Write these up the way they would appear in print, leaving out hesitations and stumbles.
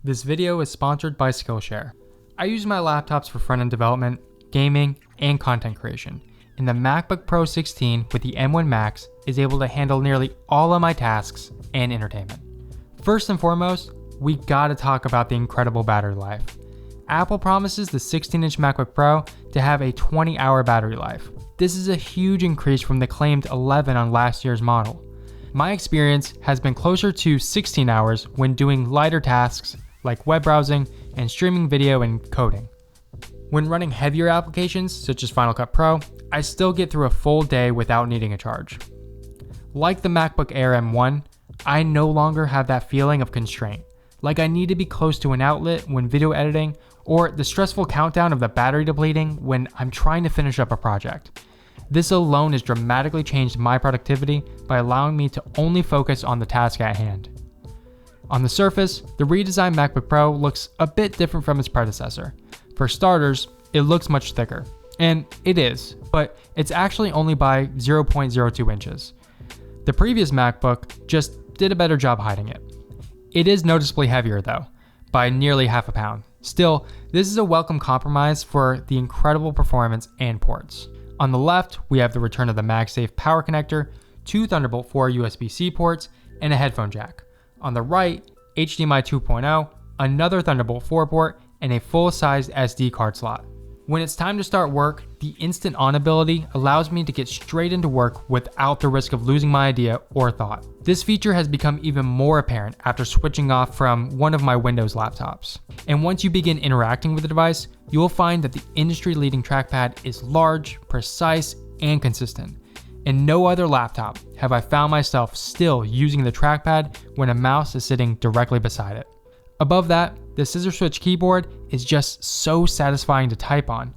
This video is sponsored by Skillshare. I use my laptops for front-end development, gaming, and content creation, and the MacBook Pro 16 with the M1 Max is able to handle nearly all of my tasks and entertainment. First and foremost, we gotta talk about the incredible battery life. Apple promises the 16-inch MacBook Pro to have a 20-hour battery life. This is a huge increase from the claimed 11 on last year's model. My experience has been closer to 16 hours when doing lighter tasks like web browsing and streaming video and coding. When running heavier applications such as Final Cut Pro, I still get through a full day without needing a charge. Like the MacBook Air M1, I no longer have that feeling of constraint, like I need to be close to an outlet when video editing, or the stressful countdown of the battery depleting when I'm trying to finish up a project. This alone has dramatically changed my productivity by allowing me to only focus on the task at hand. On the surface, the redesigned MacBook Pro looks a bit different from its predecessor. For starters, it looks much thicker, and it is, but it's actually only by 0.02 inches. The previous MacBook just did a better job hiding it. It is noticeably heavier though, by nearly half a pound. Still, this is a welcome compromise for the incredible performance and ports. On the left, we have the return of the MagSafe power connector, 2 Thunderbolt 4 USB-C ports, and a headphone jack. On the right, HDMI 2.0, another Thunderbolt 4 port, and a full-sized SD card slot. When it's time to start work, the instant on ability allows me to get straight into work without the risk of losing my idea or thought. This feature has become even more apparent after switching off from one of my Windows laptops. And once you begin interacting with the device, you will find that the industry-leading trackpad is large, precise, and consistent. In no other laptop have I found myself still using the trackpad when a mouse is sitting directly beside it. Above that, the scissor switch keyboard is just so satisfying to type on.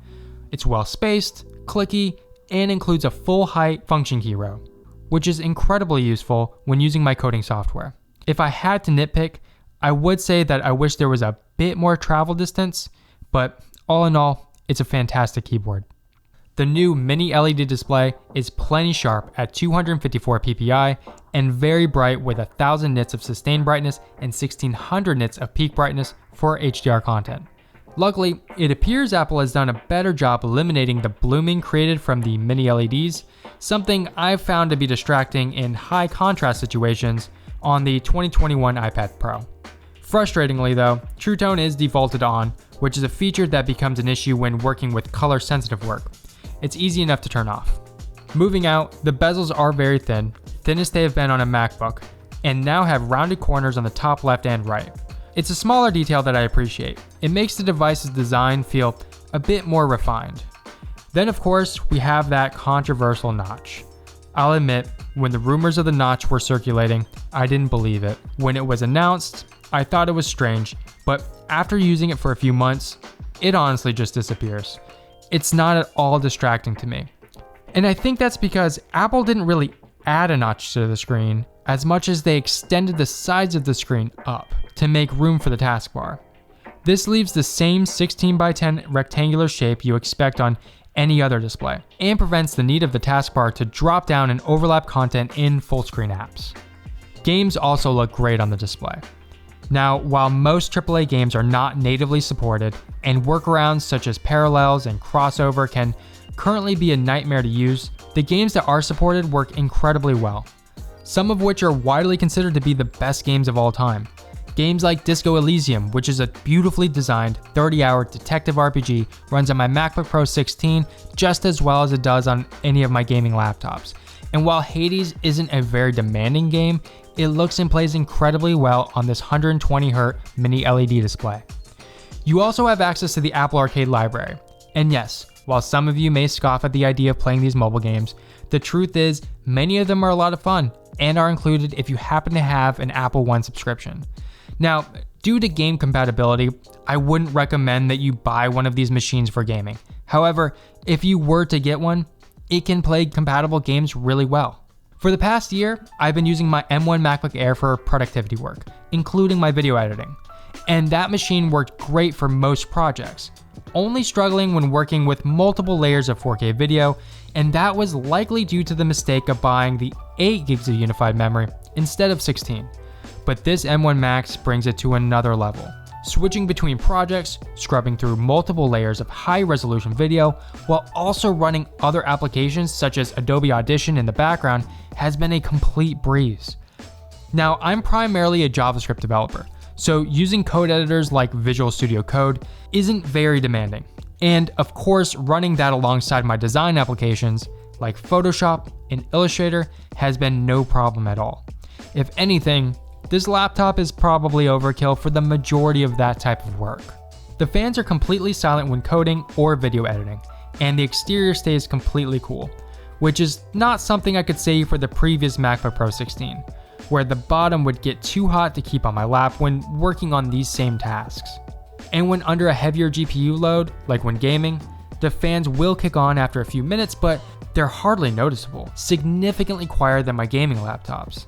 It's well spaced, clicky, and includes a full height function key row, which is incredibly useful when using my coding software. If I had to nitpick, I would say that I wish there was a bit more travel distance, but all in all, it's a fantastic keyboard. The new mini LED display is plenty sharp at 254 ppi and very bright with 1000 nits of sustained brightness and 1600 nits of peak brightness for HDR content. Luckily, it appears Apple has done a better job eliminating the blooming created from the mini LEDs, something I've found to be distracting in high contrast situations on the 2021 iPad Pro. Frustratingly though, True Tone is defaulted on, which is a feature that becomes an issue when working with color sensitive work. It's easy enough to turn off. Moving out, the bezels are very thin, thinnest they have been on a MacBook, and now have rounded corners on the top left and right. It's a smaller detail that I appreciate. It makes the device's design feel a bit more refined. Then of course, we have that controversial notch. I'll admit, when the rumors of the notch were circulating, I didn't believe it. When it was announced, I thought it was strange, but after using it for a few months, it honestly just disappears. It's not at all distracting to me. And I think that's because Apple didn't really add a notch to the screen as much as they extended the sides of the screen up to make room for the taskbar. This leaves the same 16:10 rectangular shape you expect on any other display and prevents the need of the taskbar to drop down and overlap content in full screen apps. Games also look great on the display. Now, while most AAA games are not natively supported, and workarounds such as parallels and crossover can currently be a nightmare to use, the games that are supported work incredibly well, some of which are widely considered to be the best games of all time. Games like Disco Elysium, which is a beautifully designed 30-hour detective RPG, runs on my MacBook Pro 16 just as well as it does on any of my gaming laptops. And while Hades isn't a very demanding game, it looks and plays incredibly well on this 120Hz mini LED display. You also have access to the Apple Arcade library. And yes, while some of you may scoff at the idea of playing these mobile games, the truth is many of them are a lot of fun and are included if you happen to have an Apple One subscription. Now, due to game compatibility, I wouldn't recommend that you buy one of these machines for gaming. However, if you were to get one, it can play compatible games really well. For the past year, I've been using my M1 MacBook Air for productivity work, including my video editing. And that machine worked great for most projects, only struggling when working with multiple layers of 4K video, and that was likely due to the mistake of buying the 8 gigs of unified memory instead of 16. But this M1 Max brings it to another level. switching between projects, scrubbing through multiple layers of high-resolution video, while also running other applications such as Adobe Audition in the background has been a complete breeze. Now, I'm primarily a JavaScript developer, so using code editors like Visual Studio Code isn't very demanding. And of course, running that alongside my design applications like Photoshop and Illustrator has been no problem at all. If anything, this laptop is probably overkill for the majority of that type of work. The fans are completely silent when coding or video editing, and the exterior stays completely cool, which is not something I could say for the previous MacBook Pro 16, where the bottom would get too hot to keep on my lap when working on these same tasks. And when under a heavier GPU load, like when gaming, the fans will kick on after a few minutes, but they're hardly noticeable, significantly quieter than my gaming laptops.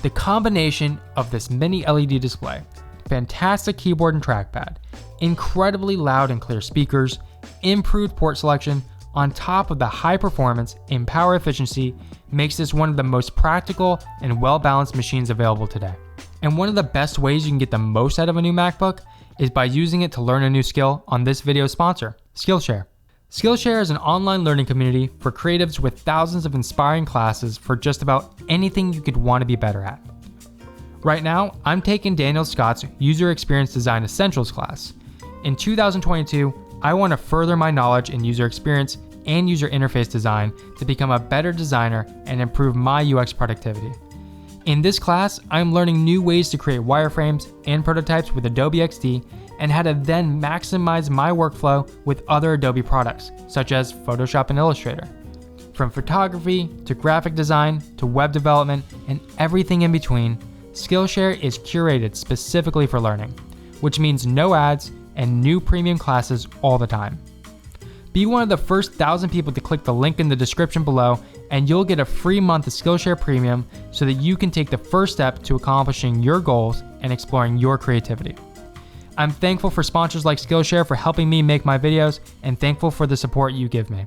The combination of this mini LED display, fantastic keyboard and trackpad, incredibly loud and clear speakers, improved port selection, on top of the high performance and power efficiency makes this one of the most practical and well-balanced machines available today. And one of the best ways you can get the most out of a new MacBook is by using it to learn a new skill on this video's sponsor, Skillshare. Skillshare is an online learning community for creatives with thousands of inspiring classes for just about anything you could want to be better at. Right now, I'm taking Daniel Scott's User Experience Design Essentials class. In 2022, I want to further my knowledge in user experience and user interface design to become a better designer and improve my UX productivity. In this class, I'm learning new ways to create wireframes and prototypes with Adobe XD and how to then maximize my workflow with other Adobe products, such as Photoshop and Illustrator. From photography to graphic design to web development and everything in between, Skillshare is curated specifically for learning, which means no ads and new premium classes all the time. Be one of the first 1,000 people to click the link in the description below, and you'll get a free month of Skillshare Premium so that you can take the first step to accomplishing your goals and exploring your creativity. I'm thankful for sponsors like Skillshare for helping me make my videos, and thankful for the support you give me.